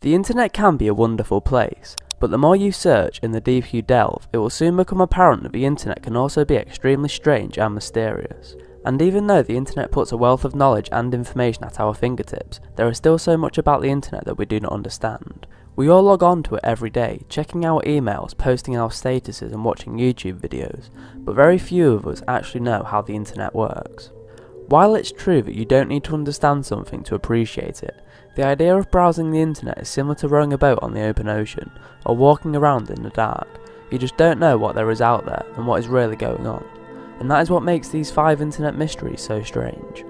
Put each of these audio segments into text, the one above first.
The internet can be a wonderful place, but the more you search and the deeper you delve, it will soon become apparent that the internet can also be extremely strange and mysterious. And even though the internet puts a wealth of knowledge and information at our fingertips, there is still so much about the internet that we do not understand. We all log on to it every day, checking our emails, posting our statuses and watching YouTube videos, but very few of us actually know how the internet works. While it's true that you don't need to understand something to appreciate it, the idea of browsing the internet is similar to rowing a boat on the open ocean, or walking around in the dark. You just don't know what there is out there and what is really going on. And that is what makes these 5 internet mysteries so strange.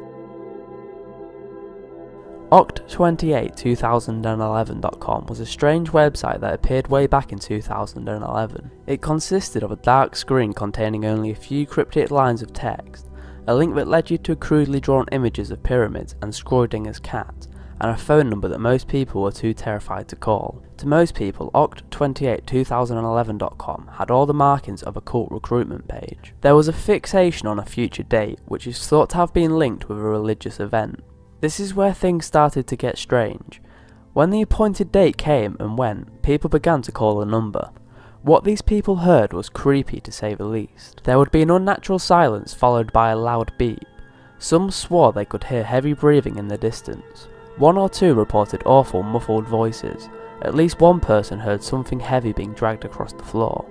Oct282011.com was a strange website that appeared way back in 2011. It consisted of a dark screen containing only a few cryptic lines of text, a link that led you to crudely drawn images of pyramids and Schrodinger's cat, and a phone number that most people were too terrified to call. To most people, Oct282011.com had all the markings of a cult recruitment page. There was a fixation on a future date, which is thought to have been linked with a religious event. This is where things started to get strange. When the appointed date came and went, people began to call the number. What these people heard was creepy to say the least. There would be an unnatural silence followed by a loud beep. Some swore they could hear heavy breathing in the distance. 1 or 2 reported awful muffled voices. At least one person heard something heavy being dragged across the floor.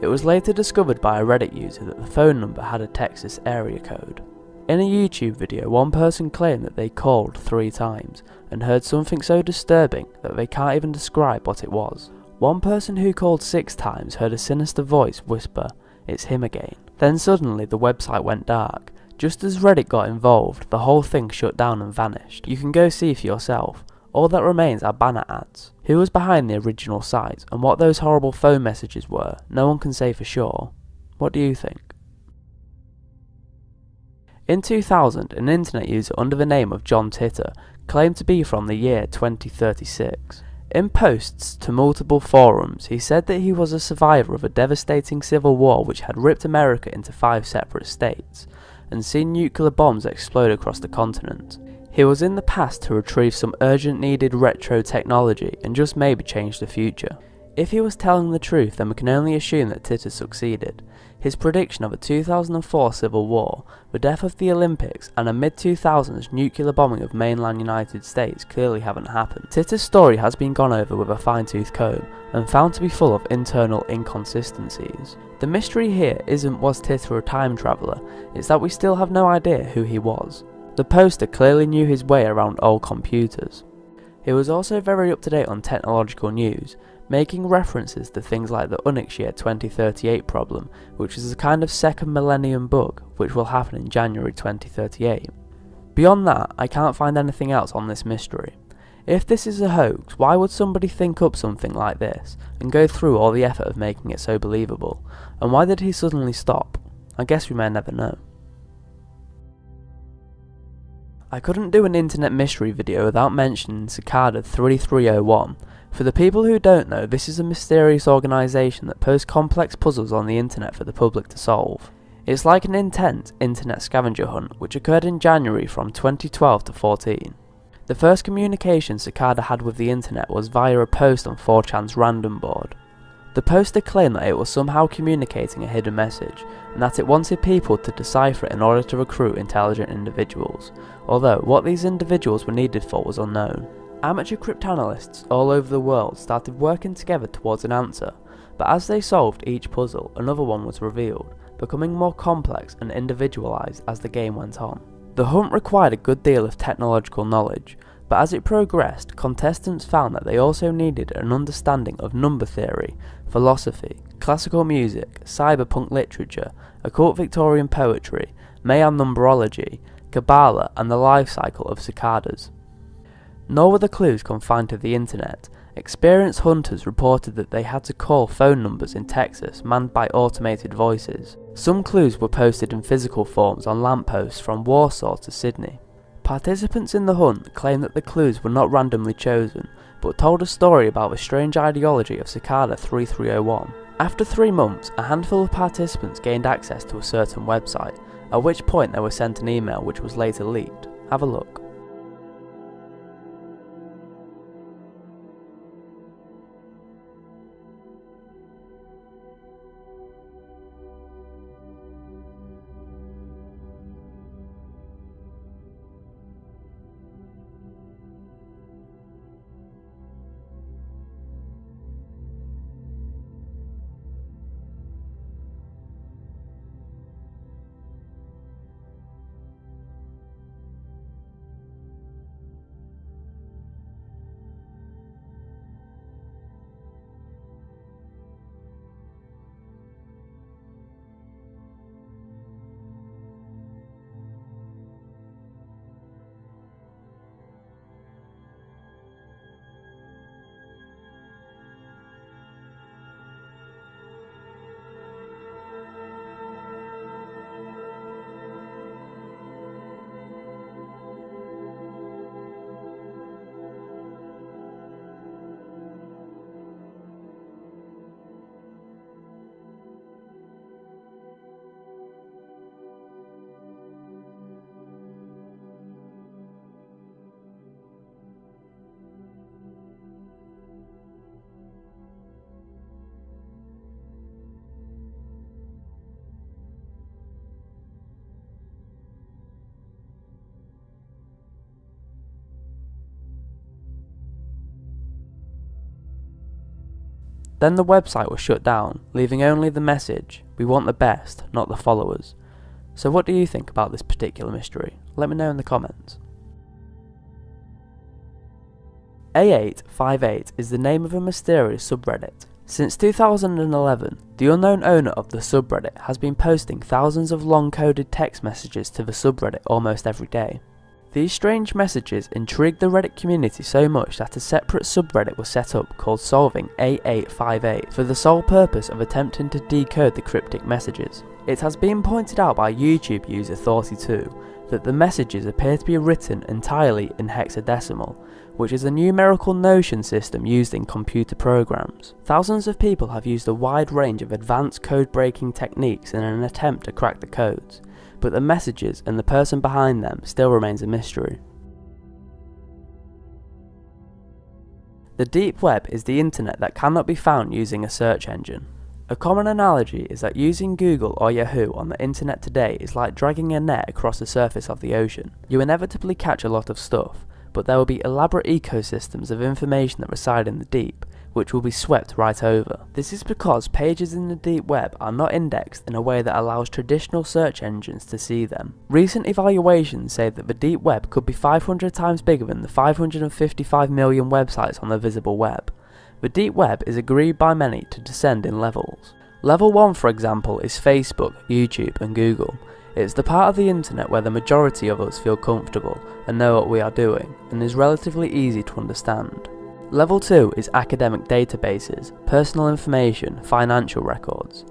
It was later discovered by a Reddit user that the phone number had a Texas area code. In a YouTube video, one person claimed that they called 3 times and heard something so disturbing that they can't even describe what it was. One person who called 6 times heard a sinister voice whisper, "It's him again." Then suddenly the website went dark. Just as Reddit got involved, the whole thing shut down and vanished. You can go see for yourself. All that remains are banner ads. Who was behind the original site, and what those horrible phone messages were, no one can say for sure. What do you think? In 2000, an internet user under the name of John Titor claimed to be from the year 2036. In posts to multiple forums, he said that he was a survivor of a devastating civil war which had ripped America into 5 separate states, and seen nuclear bombs explode across the continent. He was in the past to retrieve some urgent needed retro technology and just maybe change the future. If he was telling the truth, then we can only assume that Titor succeeded. His prediction of a 2004 civil war, the death of the Olympics, and a mid-2000s nuclear bombing of mainland United States clearly haven't happened. Titor's story has been gone over with a fine-tooth comb and found to be full of internal inconsistencies. The mystery here isn't was Titor a time traveller, it's that we still have no idea who he was. The poster clearly knew his way around old computers. He was also very up to date on technological news, making references to things like the Unix year 2038 problem, which is a kind of second millennium bug which will happen in January 2038. Beyond that, I can't find anything else on this mystery. If this is a hoax, why would somebody think up something like this and go through all the effort of making it so believable? And why did he suddenly stop? I guess we may never know. I couldn't do an internet mystery video without mentioning Cicada 3301. For the people who don't know, this is a mysterious organisation that posts complex puzzles on the internet for the public to solve. It's like an intense internet scavenger hunt which occurred in January from 2012 to 14. The first communication Cicada had with the internet was via a post on 4chan's random board. The poster claimed that it was somehow communicating a hidden message, and that it wanted people to decipher it in order to recruit intelligent individuals, although what these individuals were needed for was unknown. Amateur cryptanalysts all over the world started working together towards an answer, but as they solved each puzzle, another one was revealed, becoming more complex and individualised as the game went on. The hunt required a good deal of technological knowledge, but as it progressed, contestants found that they also needed an understanding of number theory, philosophy, classical music, cyberpunk literature, occult Victorian poetry, Mayan numerology, Kabbalah, and the life cycle of cicadas. Nor were the clues confined to the internet. Experienced hunters reported that they had to call phone numbers in Texas manned by automated voices. Some clues were posted in physical forms on lampposts from Warsaw to Sydney. Participants in the hunt claimed that the clues were not randomly chosen, but told a story about the strange ideology of Cicada 3301. After 3 months, a handful of participants gained access to a certain website, at which point they were sent an email which was later leaked. Have a look. Then the website was shut down, leaving only the message, "We want the best, not the followers." So what do you think about this particular mystery? Let me know in the comments. A858 is the name of a mysterious subreddit. Since 2011, the unknown owner of the subreddit has been posting thousands of long-coded text messages to the subreddit almost every day. These strange messages intrigued the Reddit community so much that a separate subreddit was set up called Solving A858 for the sole purpose of attempting to decode the cryptic messages. It has been pointed out by YouTube user 32 that the messages appear to be written entirely in hexadecimal, which is a numerical notation system used in computer programs. Thousands of people have used a wide range of advanced code-breaking techniques in an attempt to crack the codes, but the messages and the person behind them still remains a mystery. The deep web is the internet that cannot be found using a search engine. A common analogy is that using Google or Yahoo on the internet today is like dragging a net across the surface of the ocean. You inevitably catch a lot of stuff, but there will be elaborate ecosystems of information that reside in the deep, which will be swept right over. This is because pages in the deep web are not indexed in a way that allows traditional search engines to see them. Recent evaluations say that the deep web could be 500 times bigger than the 555 million websites on the visible web. The deep web is agreed by many to descend in levels. Level 1, for example, is Facebook, YouTube and Google. It's the part of the internet where the majority of us feel comfortable and know what we are doing, and is relatively easy to understand. Level 2 is academic databases, personal information, financial records.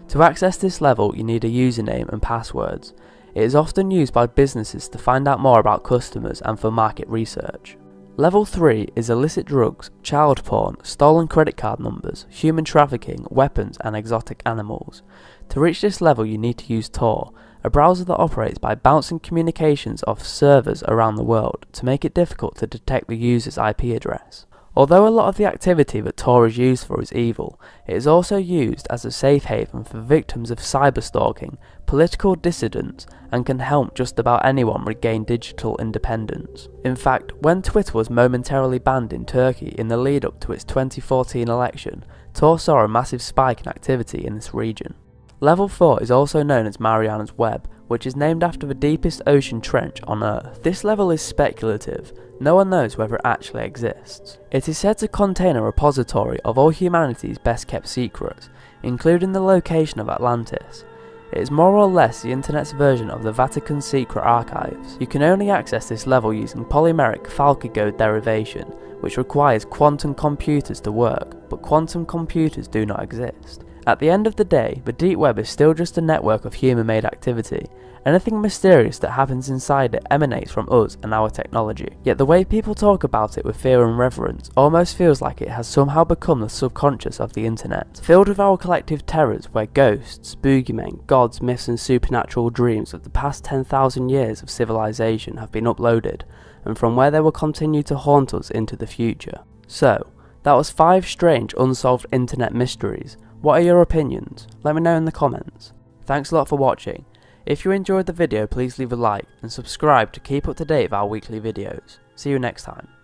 To access this level, you need a username and passwords. It is often used by businesses to find out more about customers and for market research. Level 3 is illicit drugs, child porn, stolen credit card numbers, human trafficking, weapons and exotic animals. To reach this level you need to use Tor, a browser that operates by bouncing communications off servers around the world to make it difficult to detect the user's IP address. Although a lot of the activity that Tor is used for is evil, it is also used as a safe haven for victims of cyberstalking, political dissidents, and can help just about anyone regain digital independence. In fact, when Twitter was momentarily banned in Turkey in the lead up to its 2014 election, Tor saw a massive spike in activity in this region. Level 4 is also known as Mariana's Web, which is named after the deepest ocean trench on Earth. This level is speculative. No one knows whether it actually exists. It is said to contain a repository of all humanity's best kept secrets, including the location of Atlantis. It is more or less the internet's version of the Vatican's secret archives. You can only access this level using polymeric Falke-Gode derivation, which requires quantum computers to work, but quantum computers do not exist. At the end of the day, the deep web is still just a network of human-made activity. Anything mysterious that happens inside it emanates from us and our technology. Yet the way people talk about it with fear and reverence almost feels like it has somehow become the subconscious of the internet, filled with our collective terrors where ghosts, boogeymen, gods, myths and supernatural dreams of the past 10,000 years of civilization have been uploaded, and from where they will continue to haunt us into the future. So, that was 5 strange unsolved internet mysteries. What are your opinions? Let me know in the comments. Thanks a lot for watching. If you enjoyed the video, please leave a like and subscribe to keep up to date with our weekly videos. See you next time.